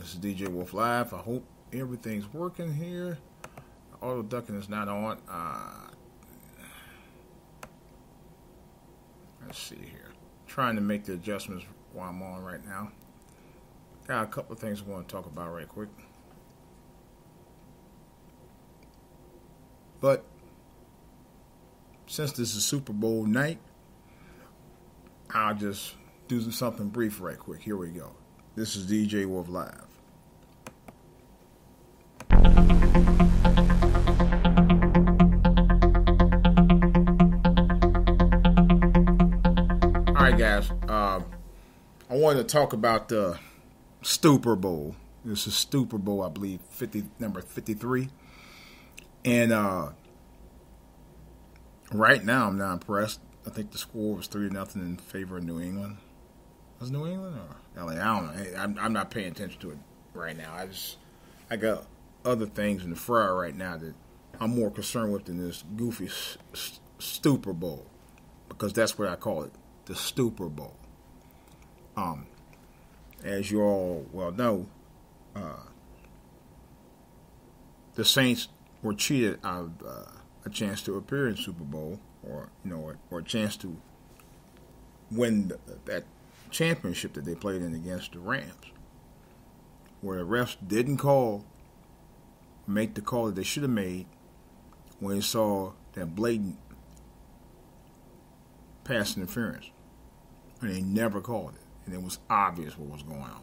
This is DJWOLF Live. I hope everything's working here. Auto ducking is not on. Let's see here. Trying to make the adjustments while I'm on right now. Got a couple of things I want to talk about right quick. But since this is Super Bowl night, I'll just do something brief right quick. Here we go. This is DJWOLF Live. Alright guys, I wanted to talk about the Stuper Bowl. This is Stuper Bowl, I believe, number 53. And right now I'm not impressed. I think the score was 3-0 in favor of New England. Was it New England or LA? I don't know. I'm not paying attention to it right now. I got other things in the fryer right now that I'm more concerned with than this goofy Stuper Bowl, because that's what I call it, the Stuper Bowl. As you all well know, the Saints were cheated out of a chance to appear in Super Bowl, or a chance to win that championship that they played in against the Rams, where the refs didn't make the call that they should have made when they saw that blatant pass interference, and they never called it, and it was obvious what was going on.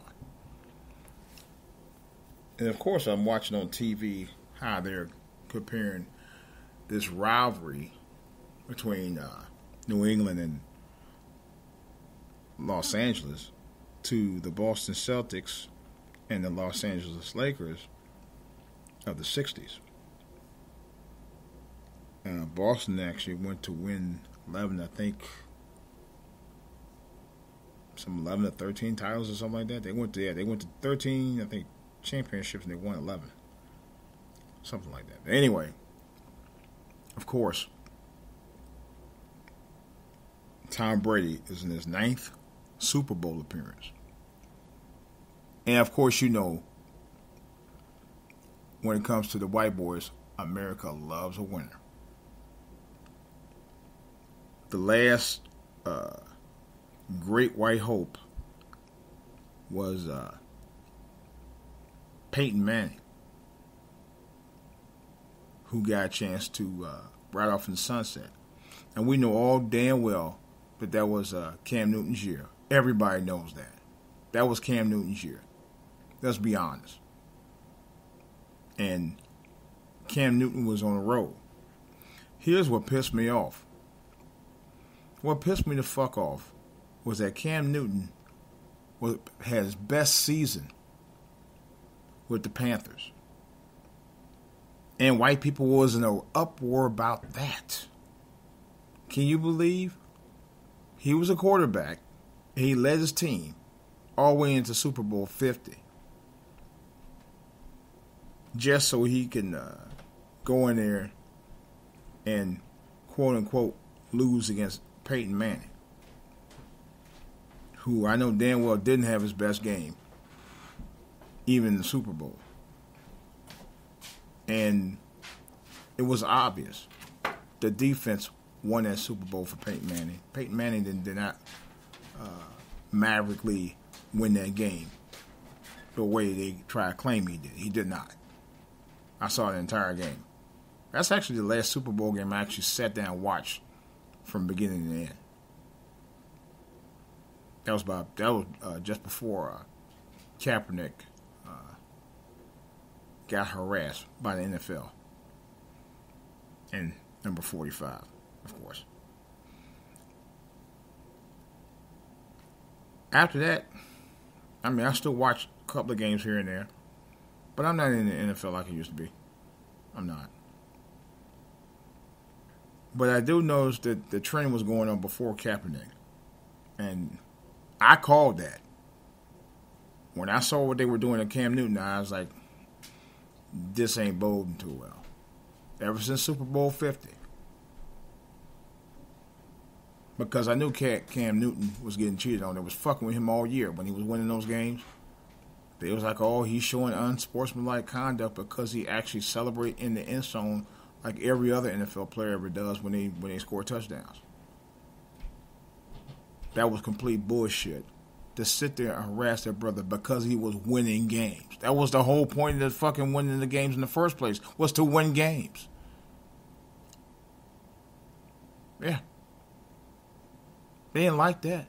And of course, I'm watching on TV how they're comparing this rivalry between New England and Los Angeles to the Boston Celtics and the Los Angeles Lakers of the 60s. Boston actually went to win 11, I think, some 11 or 13 titles or something like that. They went to 13, I think, championships, and they won 11. Something like that. Anyway, of course, Tom Brady is in his 9th Super Bowl appearance. And of course, when it comes to the white boys, America loves a winner. The last great white hope was Peyton Manning, who got a chance to ride off in the sunset. And we know all damn well that was Cam Newton's year. Everybody knows that. That was Cam Newton's year. Let's be honest. And Cam Newton was on the road. Here's what pissed me off. What pissed me the fuck off was that Cam Newton had his best season with the Panthers. And white people was in an uproar about that. Can you believe? He was a quarterback. He led his team all the way into Super Bowl 50. Just so he can go in there and, quote-unquote, lose against Peyton Manning, who I know damn well didn't have his best game, even in the Super Bowl. And it was obvious. The defense won that Super Bowl for Peyton Manning. Peyton Manning did not maverickly win that game the way they try to claim he did. He did not. I saw the entire game. That's actually the last Super Bowl game I actually sat down and watched from beginning to end. That was just before Kaepernick got harassed by the NFL. And number 45, of course. After that, I still watch a couple of games here and there, but I'm not in the NFL like I used to be. I'm not. But I do notice that the trend was going on before Kaepernick. And I called that. When I saw what they were doing to Cam Newton, I was like, this ain't boding too well. Ever since Super Bowl 50. Because I knew Cam Newton was getting cheated on. They was fucking with him all year when he was winning those games. They was like, oh, he's showing unsportsmanlike conduct because he actually celebrated in the end zone like every other NFL player ever does when they score touchdowns. That was complete bullshit. To sit there and harass their brother because he was winning games. That was the whole point of the fucking winning the games in the first place, was to win games. Yeah. They didn't like that.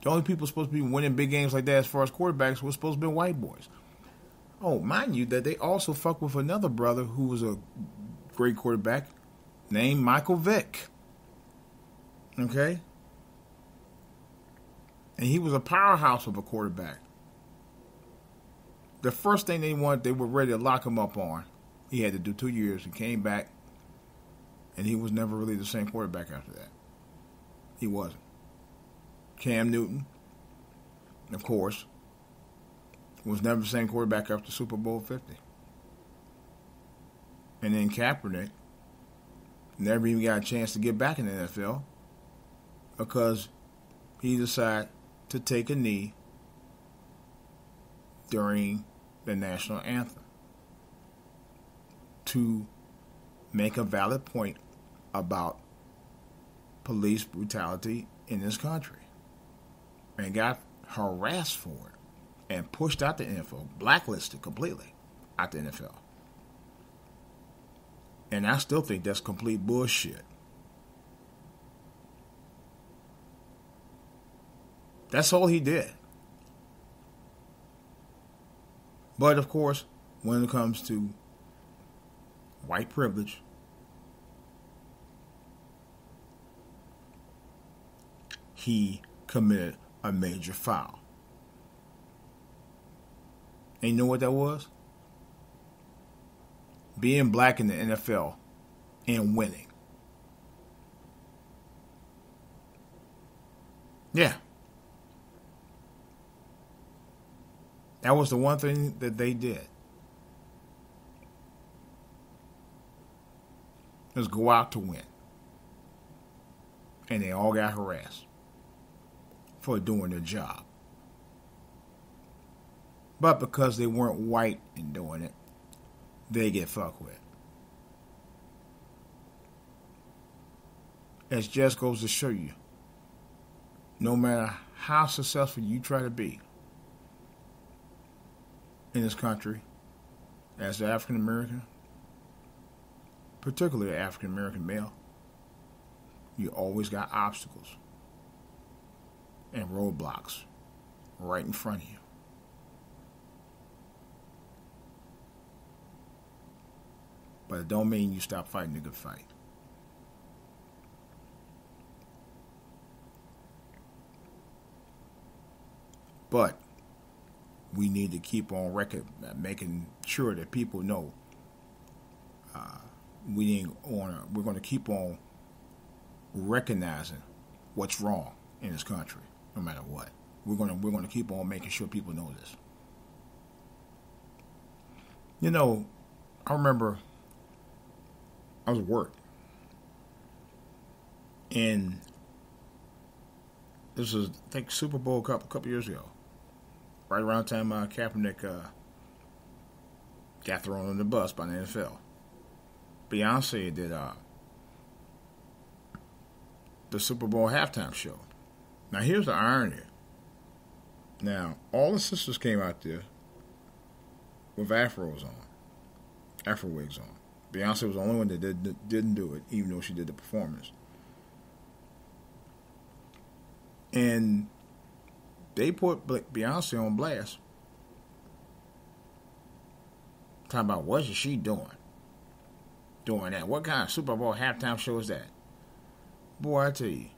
The only people supposed to be winning big games like that as far as quarterbacks was supposed to be white boys. Oh, mind you, that they also fucked with another brother who was a great quarterback named Michael Vick. Okay? And he was a powerhouse of a quarterback. The first thing they were ready to lock him up on. He had to do 2 years. He came back, and he was never really the same quarterback after that. He wasn't. Cam Newton, of course, was never the same quarterback after Super Bowl 50. And then Kaepernick never even got a chance to get back in the NFL because he decided to take a knee during the national anthem to make a valid point about police brutality in this country, and got harassed for it and pushed out the NFL, blacklisted completely out the NFL. And I still think that's complete bullshit. That's all he did. But of course, when it comes to white privilege, he committed a major foul. And you know what that was? Being black in the NFL and winning. Yeah. That was the one thing that they did. Was go out to win. And they all got harassed for doing their job. But because they weren't white in doing it, they get fucked with. It just goes to show you, no matter how successful you try to be in this country, as an African American, particularly an African American male, you always got obstacles and roadblocks right in front of you. But it don't mean you stop fighting the good fight. But we need to keep on record, making sure that people know we're going to keep on recognizing what's wrong in this country, no matter what. We're going to keep on making sure people know this. You know, I remember I was at work, and this was, I think, Super Bowl a couple years ago, right around the time Kaepernick got thrown on the bus by the NFL. Beyonce did the Super Bowl halftime show. Now, here's the irony. Now, all the sisters came out there with afro wigs on. Beyonce was the only one that didn't do it, even though she did the performance. And they put Beyonce on blast, talking about what is she doing that. What kind of Super Bowl halftime show is that? Boy, I tell you,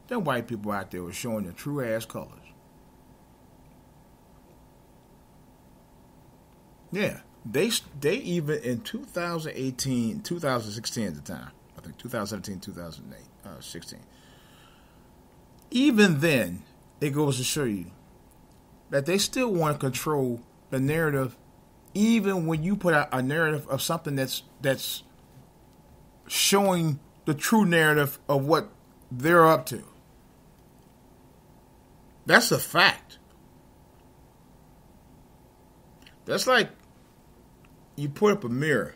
them white people out there were showing their true ass colors. Yeah, they even in 2016 at the time, I think 2017, 2016. Even then, it goes to show you that they still want to control the narrative, even when you put out a narrative of something that's showing the true narrative of what they're up to. That's a fact. That's like you put up a mirror.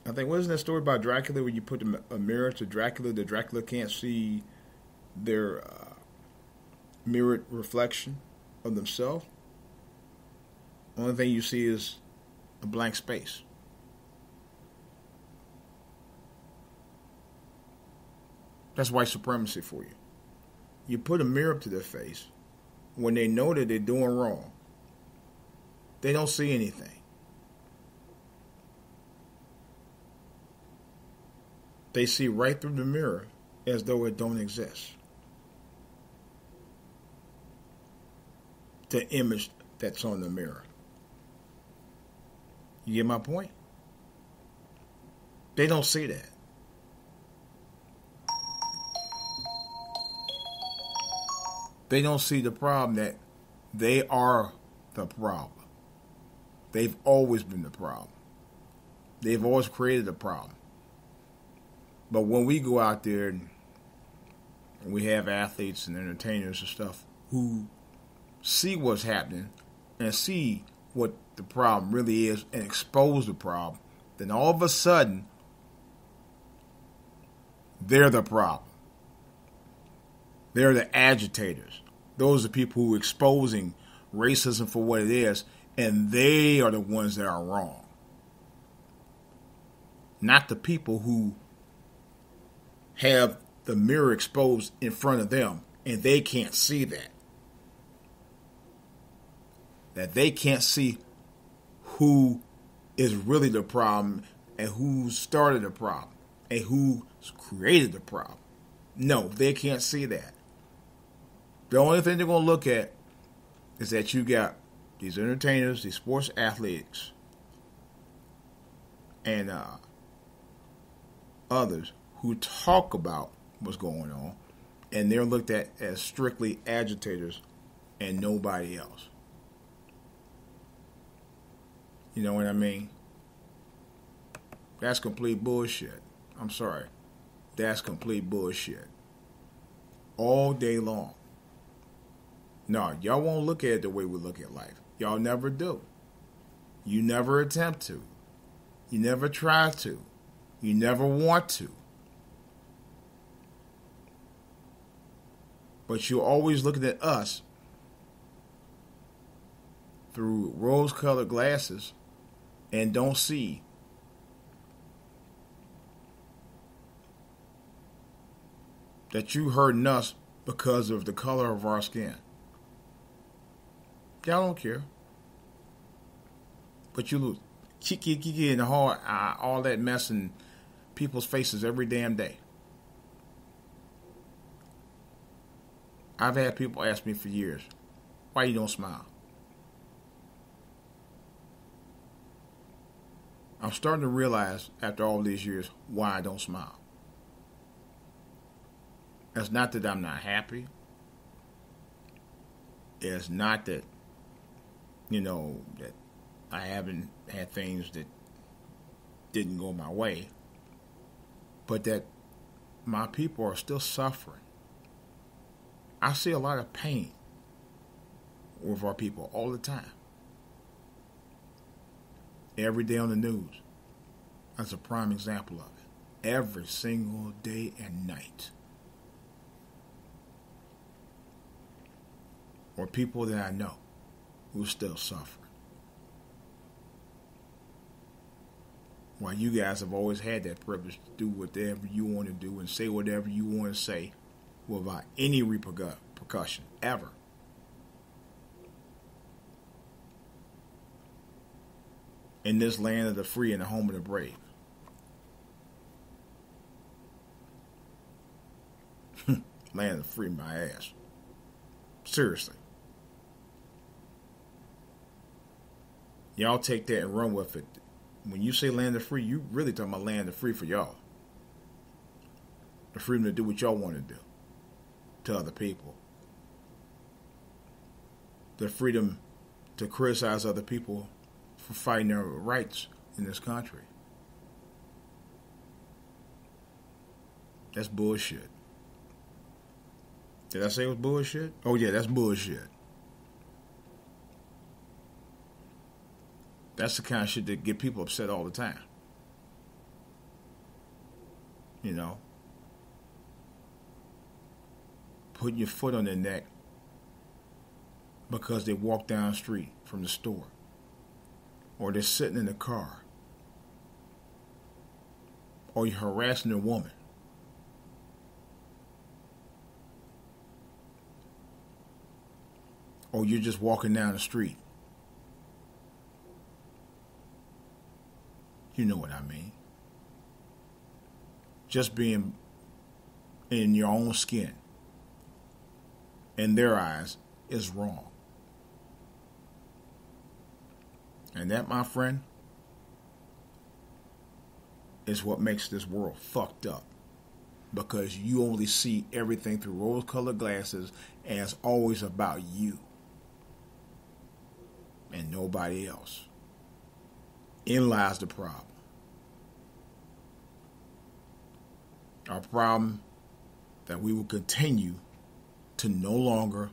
I think, wasn't that story about Dracula where you put a mirror to Dracula, the Dracula can't see their mirrored reflection of themselves? Only thing you see is a blank space. That's white supremacy for you. You put a mirror up to their face when they know that they're doing wrong. They don't see anything. They see right through the mirror as though it don't exist. The image that's on the mirror. You get my point? They don't see that. They don't see the problem that they are the problem. They've always been the problem. They've always created the problem. But when we go out there and we have athletes and entertainers and stuff who see what's happening and see what the problem really is and expose the problem, then all of a sudden, they're the problem. They're the agitators. Those are people who are exposing racism for what it is, and they are the ones that are wrong. Not the people who have the mirror exposed in front of them, and they can't see that. That they can't see who is really the problem and who started the problem and who created the problem. No, they can't see that. The only thing they're going to look at is that you got these entertainers, these sports athletes, and others who talk about what's going on, and they're looked at as strictly agitators and nobody else. You know what I mean? That's complete bullshit. I'm sorry. That's complete bullshit. All day long. No, y'all won't look at it the way we look at life. Y'all never do. You never attempt to. You never try to. You never want to. But you're always looking at us through rose-colored glasses and don't see that you hurting us because of the color of our skin. Y'all don't care. But you lose kiki in the hall, all that mess in people's faces every damn day. I've had people ask me for years, why you don't smile? I'm starting to realize after all these years why I don't smile. It's not that I'm not happy. It's not that, that I haven't had things that didn't go my way, but that my people are still suffering. I see a lot of pain with our people all the time. Every day on the news. That's a prime example of it. Every single day and night. Or people that I know who are still suffering. While you guys have always had that privilege to do whatever you want to do and say whatever you want to say without any repercussion, ever. In this land of the free and the home of the brave. Land of the free, my ass. Seriously. Y'all take that and run with it. When you say land of free, you really talking about land of free for y'all. The freedom to do what y'all want to do to other people. The freedom to criticize other people for fighting their rights in this country. That's bullshit. Did I say it was bullshit? Oh yeah, that's bullshit. That's the kind of shit that get people upset all the time. You know? Putting your foot on their neck because they walk down the street from the store. Or they're sitting in the car. Or you're harassing a woman. Or you're just walking down the street. You know what I mean. Just being in your own skin, in their eyes, is wrong. And that, my friend, is what makes this world fucked up. Because you only see everything through rose-colored glasses, and it's always about you and nobody else. In lies the problem. Our problem that we will continue to no longer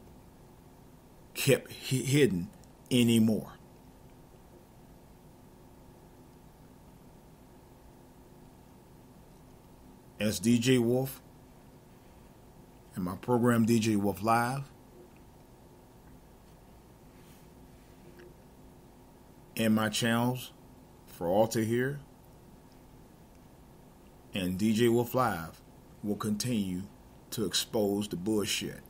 keep hidden anymore. As DJ Wolf and my program DJ Wolf Live and my channels for all to hear, and DJ Wolf Live will continue to expose the bullshit.